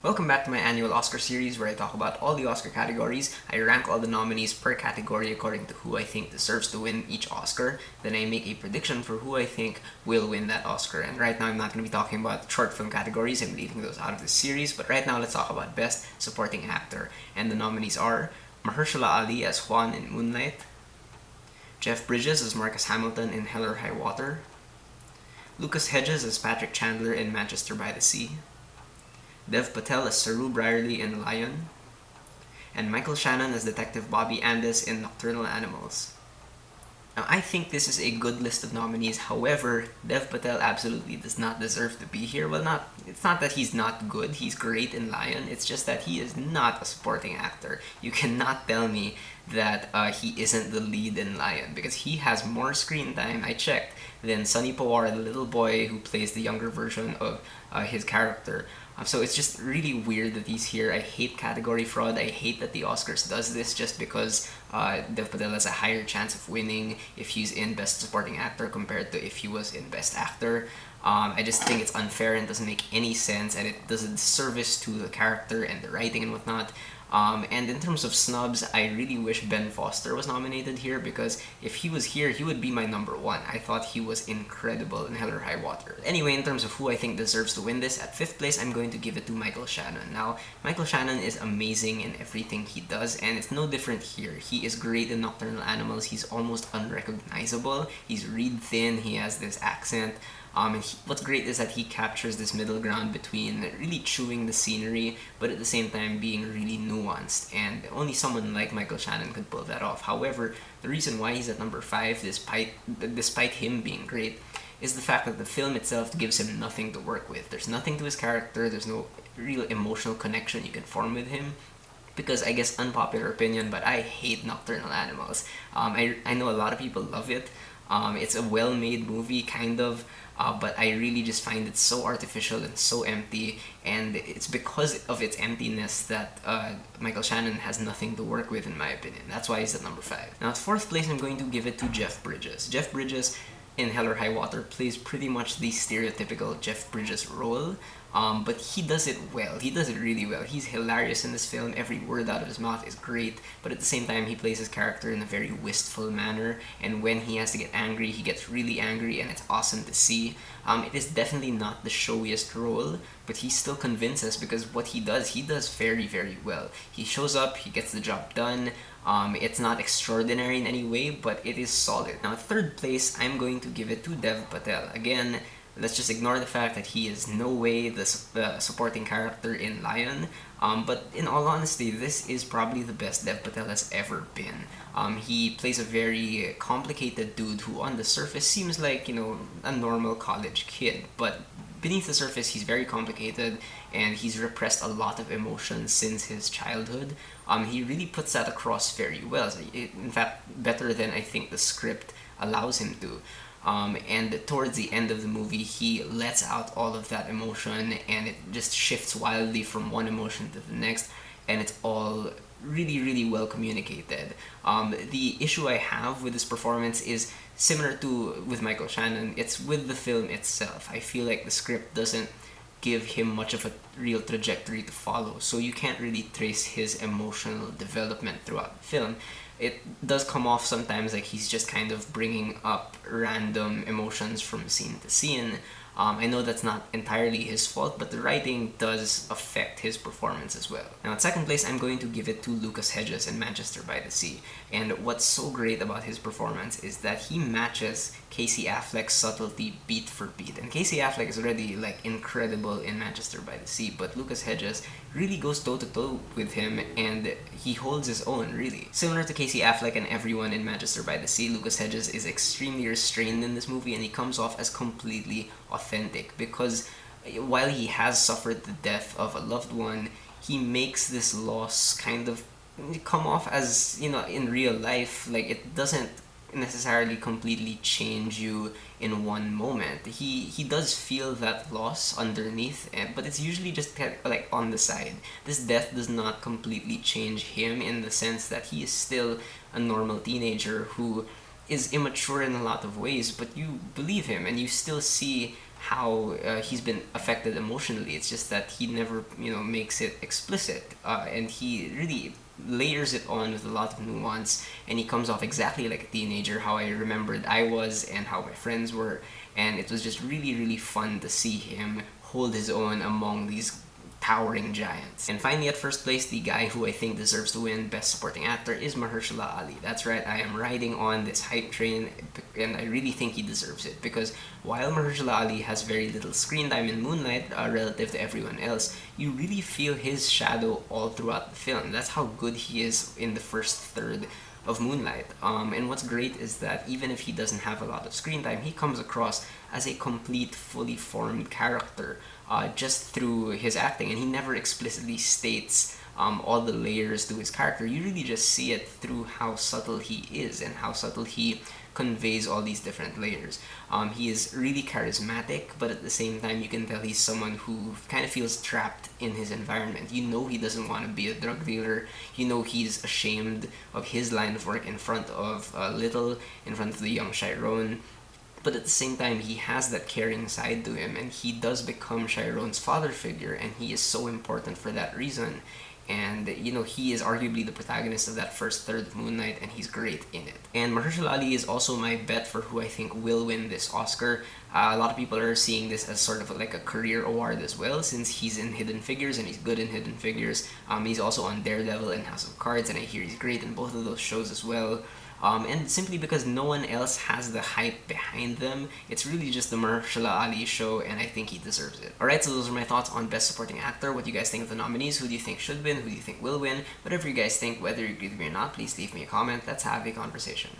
Welcome back to my annual Oscar series where I talk about all the Oscar categories. I rank all the nominees per category according to who I think deserves to win each Oscar. Then I make a prediction for who I think will win that Oscar. And right now I'm not going to be talking about short film categories, I'm leaving those out of this series. But right now let's talk about Best Supporting Actor. And the nominees are Mahershala Ali as Juan in Moonlight, Jeff Bridges as Marcus Hamilton in Hell or High Water, Lucas Hedges as Patrick Chandler in Manchester by the Sea, Dev Patel as Saru Brierley in Lion, and Michael Shannon as Detective Bobby Andis in Nocturnal Animals. Now, I think this is a good list of nominees. However, Dev Patel absolutely does not deserve to be here. Well, it's not that he's not good. He's great in Lion. It's just that he is not a supporting actor. You cannot tell me that he isn't the lead in Lion because he has more screen time, I checked, than Sonny Pawar, the little boy who plays the younger version of his character. So it's just really weird that he's here. I hate category fraud. I hate that the Oscars does this just because Dev Patel has a higher chance of winning if he's in Best Supporting Actor compared to if he was in Best Actor. I just think it's unfair and doesn't make any sense, and it does a disservice to the character and the writing and whatnot. And in terms of snubs, I really wish Ben Foster was nominated here because if he was here, he would be my number one. I thought he was incredible in Hell or High Water. Anyway, in terms of who I think deserves to win this, at 5th place, I'm going to give it to Michael Shannon. Now, Michael Shannon is amazing in everything he does, and it's no different here. He is great in Nocturnal Animals. He's almost unrecognizable. He's reed thin. He has this accent. And what's great is that he captures this middle ground between really chewing the scenery, but at the same time being really nuanced, and only someone like Michael Shannon could pull that off. However, the reason why he's at number 5, despite him being great, is the fact that the film itself gives him nothing to work with. There's nothing to his character, there's no real emotional connection you can form with him. Because I guess unpopular opinion, but I hate Nocturnal Animals. I know a lot of people love it. It's a well-made movie, kind of, but I really just find it so artificial and so empty, and it's because of its emptiness that Michael Shannon has nothing to work with, in my opinion. That's why he's at number 5. Now, at 4th place, I'm going to give it to Jeff Bridges. Jeff Bridges in Hell or High Water plays pretty much the stereotypical Jeff Bridges role, but he does it well. He does it really well. He's hilarious in this film. Every word out of his mouth is great, but at the same time, he plays his character in a very wistful manner, and when he has to get angry, he gets really angry, and it's awesome to see. It is definitely not the showiest role, but he still convinces because what he does very, very well. He shows up, he gets the job done. It's not extraordinary in any way, but it is solid. Now, 3rd place, I'm going to give it to Dev Patel. Again, let's just ignore the fact that he is no way the supporting character in Lion. But in all honesty, this is probably the best Dev Patel has ever been. He plays a very complicated dude who on the surface seems like, a normal college kid. But beneath the surface, he's very complicated, and he's repressed a lot of emotions since his childhood. He really puts that across very well. In fact, better than I think the script allows him to. And towards the end of the movie, he lets out all of that emotion, and it just shifts wildly from one emotion to the next, and it's all really, really well communicated. The issue I have with this performance is similar to with Michael Shannon. It's with the film itself. I feel like the script doesn't give him much of a real trajectory to follow, so you can't really trace his emotional development throughout the film. It does come off sometimes like he's just kind of bringing up random emotions from scene to scene. I know that's not entirely his fault, but the writing does affect his performance as well. Now, at 2nd place, I'm going to give it to Lucas Hedges in Manchester by the Sea. And what's so great about his performance is that he matches Casey Affleck's subtlety beat for beat. And Casey Affleck is already incredible in Manchester by the Sea, but Lucas Hedges really goes toe-to-toe with him, and he holds his own, really. Similar to Casey Affleck and everyone in Manchester by the Sea, Lucas Hedges is extremely restrained in this movie, and he comes off as completely authentic because while he has suffered the death of a loved one, he makes this loss kind of come off as, in real life, it doesn't necessarily completely change you in one moment. He does feel that loss underneath, but it's usually just kind of on the side. This death does not completely change him in the sense that he is still a normal teenager who is immature in a lot of ways, but you believe him and you still see how he's been affected emotionally. It's just that he never, makes it explicit, and he really layers it on with a lot of nuance, and he comes off exactly like a teenager, how I remembered I was and how my friends were, and it was just really, really fun to see him hold his own among these towering giants. And finally, at first place, the guy who I think deserves to win Best Supporting Actor is Mahershala Ali. That's right, I am riding on this hype train, and I really think he deserves it, because while Mahershala Ali has very little screen time in Moonlight relative to everyone else, you really feel his shadow all throughout the film. That's how good he is in the first third of Moonlight. And what's great is that even if he doesn't have a lot of screen time, he comes across as a complete, fully formed character just through his acting, and he never explicitly states all the layers to his character. You really just see it through how subtle he is and how subtle he conveys all these different layers. He is really charismatic, but at the same time you can tell he's someone who kind of feels trapped in his environment. You know he doesn't want to be a drug dealer. You know he's ashamed of his line of work in front of in front of the young Chiron. But at the same time, he has that caring side to him, and he does become Chiron's father figure, and he is so important for that reason. And, he is arguably the protagonist of that first third of Moonlight, and he's great in it. And Mahershala Ali is also my bet for who I think will win this Oscar. A lot of people are seeing this as sort of like a career award as well, since he's in Hidden Figures, and he's good in Hidden Figures. He's also on Daredevil and House of Cards, and I hear he's great in both of those shows as well. And simply because no one else has the hype behind them, it's really just the Mahershala Ali show, and I think he deserves it. Alright, so those are my thoughts on Best Supporting Actor. What do you guys think of the nominees? Who do you think should win? Who do you think will win? Whatever you guys think, whether you agree with me or not, please leave me a comment. Let's have a conversation.